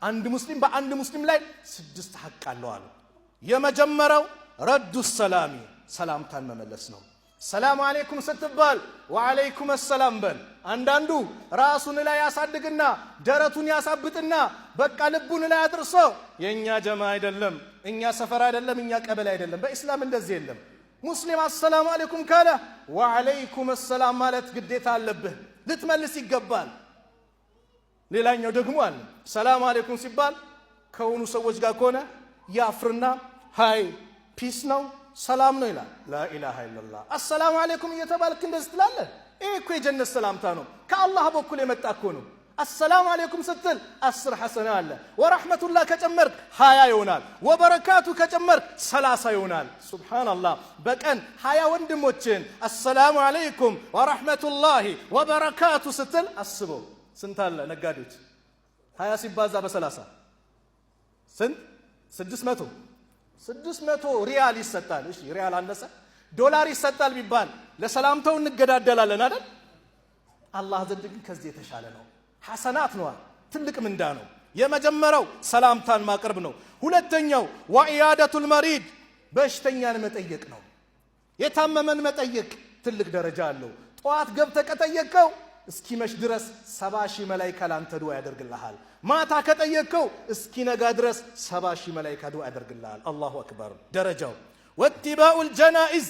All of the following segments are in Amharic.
አንድ ሙስሊም በአንድ ሙስሊም ላይ 6 ሐቅ አለው አሉ። የመጀመሪያው ረዱ ሰላሚ ሰላምታን መመለስ ነው። ሰላም አለይኩም ስትባል ወአለይኩም ሰላም በል። አንዳንዱ ራሱን ላይ ያሳድግና ደረቱን ያሳብጥና በቃ ልቡን ላይ አድርሶ የኛ ጀማ አይደለም፣ እኛ ሰፈር አይደለም፣ እኛ ቀበሌ አይደለም። በእስላም እንደዚህ የለም። ሙስሊም አሰላሙ አለይኩም ካለ ወአለይኩም ሰላም ማለት ግዴታ አለብህ፣ ልትመልስ ይገባል። ሌላኛው ደግሞ አለ ሰላም አለይኩም ሲባል ከሆኑ ሰዎች ጋር ከሆነ ያፍርና ሃይ ፒስ ነው ሰላም ነው ይላል። ላኢላሃ ኢላላህ አሰላሙ አለይኩም እየተባልክ እንደዚህ ትላለህ። ይሄ እኮ የጀነት ሰላምታ ነው፣ ከአላህ በኩል የመጣ እኮ ነው። አሰላሙ አለይኩም ስትል 10 ሐሰና አለ። ወራህመቱላህ ከጨመርክ 20 ይሆናል። ወበረካቱ ከጨመርክ 30 ይሆናል። ሱብሃንአላህ በቀን 20 ወንድሞችን አሰላሙ አለይኩም ወራህመቱላሂ ወበረካቱ ስትል አስበው ስንት አለ? ነጋዴዎች 20 ሲባዛ በ30 ስንት? 600 ሪያል ይሰጣል። እሺ ሪያል አነሰ ዶላር ይሰጣል ቢባል ለሰላምታው እንገዳደላለን አይደል? አላህ ዘንድ ግን ከዚህ የተሻለ ነው። ሐሰናት ነው፣ ትልቅ ምንዳ ነው። የመጀመሪያው ሰላምታን ማቅረብ ነው። ሁለተኛው ወኢያደቱል መሪድ በሽተኛን መጠየቅ ነው። የታመመን መጠየቅ ትልቅ ደረጃ አለው። ጧት ገብተህ ከጠየቀው እስኪመሽ ድረስ 70,000 መላእክት ላንተ ዱዓ ያደርግልሃል። ማታ ከጠየቀው እስኪነጋ ድረስ 70,000 መላእክት ዱዓ ያደርግልሃል። አላሁ አክበር ደረጃው። ወትባኡል ጀናኢዝ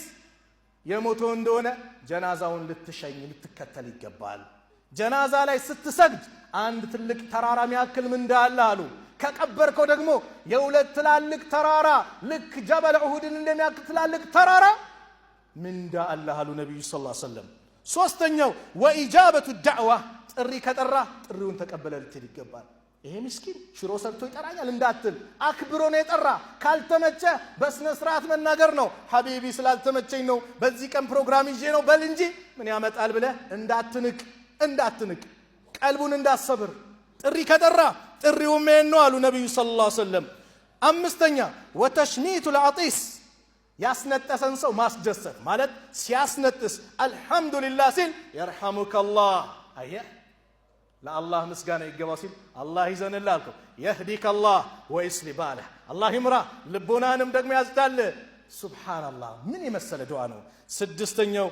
የሞተው እንደሆነ ጀናዛውን ልትሸኝ ልትከተል ይገባል። ጀናዛ ላይ ስትሰግድ አንድ ትልቅ ተራራ የሚያክል ምንዳ አለ አሉ። ከቀበርከው ደግሞ የሁለት ትላልቅ ተራራ ልክ ጀበል ኡሁድን እንደሚያክል ትላልቅ ተራራ ምንዳ አለ አሉ ነብዩ ሰለላሁ ዐለይሂ ወሰለም። ሶስተኛው ወኢጃበቱ ዳዕዋ ጥሪ ከጠራ ጥሪውን ተቀበለ ልትል ይገባል። ይሄ ምስኪን ሽሮ ሰርቶ ይጠራኛል እንዳትል፣ አክብሮ ነው የጠራ። ካልተመቸ በስነ ስርዓት መናገር ነው። ሐቢቢ ስላልተመቸኝ ነው በዚህ ቀን ፕሮግራም ይዤ ነው በል እንጂ ምን ያመጣል ብለህ እንዳትንቅ ቀልቡን እንዳሰብር። ጥሪ ከጠራ ጥሪው ምን ነው አሉ ነብዩ ሰለላሁ ዐለይሂ ወሰለም። አምስተኛ ወተሽሚቱል አጢስ ያስነጠሰን ሰው ማስደሰት ማለት ሲያስነጥስ አልহামዱሊላህ ሲል የርሐሙከላህ አየ ለአላህ ምስጋና ይገባው ሲል አላህ ይዘንልህ አልከው። የህዲከላህ ወይስሊ ባለህ አላህ ይምራ ልቦናንም ደግሞ ያዝዳል። ሱብሃንአላህ ምን የመሰለ ዱዓ ነው። ስድስተኛው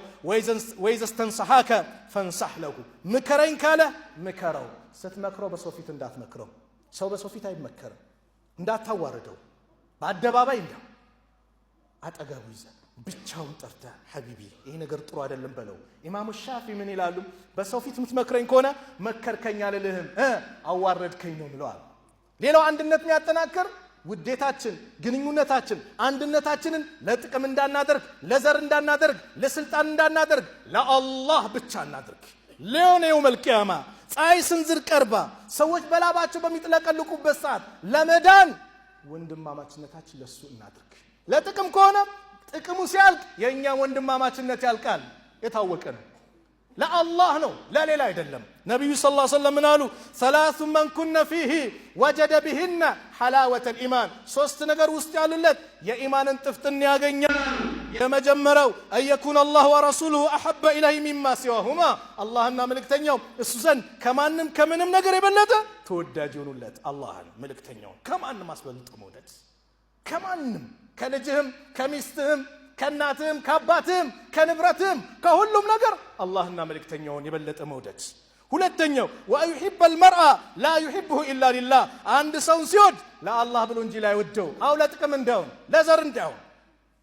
ወይዘስተንሰሐከ ፈንሰሕ ለሁ ምከረኝ ካለ ምከረው። ስትመክረው በሰው ፊት እንዳትመክረው። ሰው በሰው ፊት አይመከርም። እንዳታዋርደው በአደባባይ እንደው አጠገቡ ይዘህ ብቻውን ጠርተህ ሐቢቢ ይሄ ነገር ጥሩ አይደለም በለው። ኢማሙ ሻፊ ምን ይላሉ? በሰው ፊት የምትመክረኝ ከሆነ መከርከኝ አልልህም አዋረድከኝ ነው ብለዋል። ሌላው አንድነት የሚያጠናክር ውዴታችን፣ ግንኙነታችን፣ አንድነታችንን ለጥቅም እንዳናደርግ፣ ለዘር እንዳናደርግ፣ ለስልጣን እንዳናደርግ ለአላህ ብቻ እናድርግ። ለዮኔው መልቂያማ ፀሐይ ስንዝር ቀርባ ሰዎች በላባቸው በሚጥለቀልቁበት ሰዓት ለመዳን ወንድማማችነታችን ለሱ እናድርግ። ለጥቅም ከሆነ ጥቅሙ ሲያልቅ የኛ ወንድማማችነት ያልቃል። የታወቀ ነው። ለአላህ ነው ለሌላ አይደለም። ነብዩ ሰለላሁ ዐለይሂ ወሰለም አሉ ሰላቱ መን ኩነ ፊሂ ወጀደ ቢሂነ ሐላወተል ኢማን። ሶስት ነገር ውስጥ ያሉለት የኢማንን ጥፍጥና ያገኛል። የመጀመሪያው አየኩን አላህ ወረሱሉሁ አሐበ ኢለይሂ ሚማ ሲዋሁማ አላህና መልእክተኛው እሱ ዘንድ ከማንም ከምንም ነገር የበለጠ ተወዳጅ ይሆኑለት። አላህን መልእክተኛውን ከማንም አስበልጦ መውደድ ከማንም ከልጅህም ከሚስትህም ከእናትህም ከአባትህም ከንብረትህም ከሁሉም ነገር አላህና መልእክተኛውን የበለጠ መውደድ። ሁለተኛው ወዩሂበል መርአ ላ ዩሂብሁ ኢላ ሊላህ አንድ ሰውን ሲወድ ለአላህ ብሎ እንጂ ላይ ወደው አው ለጥቅም እንዳውን ለዘር እንዳውን።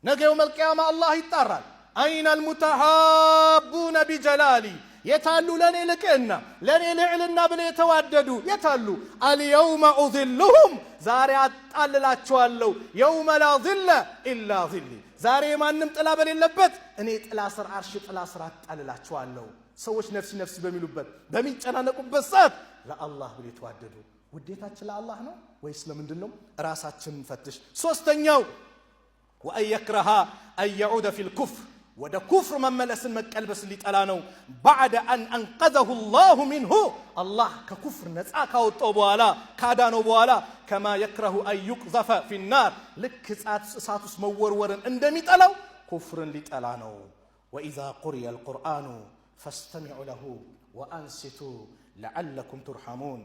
ነገ የውመል ቂያማ አላህ ይጣራል። አይነል ሙተሃቡነ ቢጀላሊ የታሉ ለኔ ልቅና ለኔ ልዕልና ብለ የተዋደዱ የታሉ? አልየውመ ኡዝልሁም ዛሬ አጣልላቸዋለሁ። የውመ ላ ዚለ ኢላ ዚሊ ዛሬ ማንም ጥላ በሌለበት እኔ ጥላ ስር አርሽ ጥላ ስር አጣልላቸዋለሁ። ሰዎች ነፍሲ ነፍሲ በሚሉበት በሚጨናነቁበት ሰዓት ለአላህ ብለ የተዋደዱ ውዴታችን ለአላህ ነው ወይስ ለምንድን ነው? ራሳችንን ፈትሽ። ሶስተኛው ወአየክረሃ አየዑደ ፊል ኩፍር ወደ ኩፍር መመለስን መቀልበስ ሊጠላ ነው። ባዕደ አን አንቀዘሁ ላሁ ሚንሁ አላህ ከኩፍር ነፃ ካወጣው በኋላ ካዳነው በኋላ ከማ የክረሁ አን ዩቅዘፈ ፊናር ልክ እሳት ውስጥ መወርወርን እንደሚጠላው ኩፍርን ሊጠላ ነው። ወኢዛ ቁሪየ አልቁርአኑ ፈስተሚዑ ለሁ ወአንሲቱ ለዓለኩም ቱርሐሙን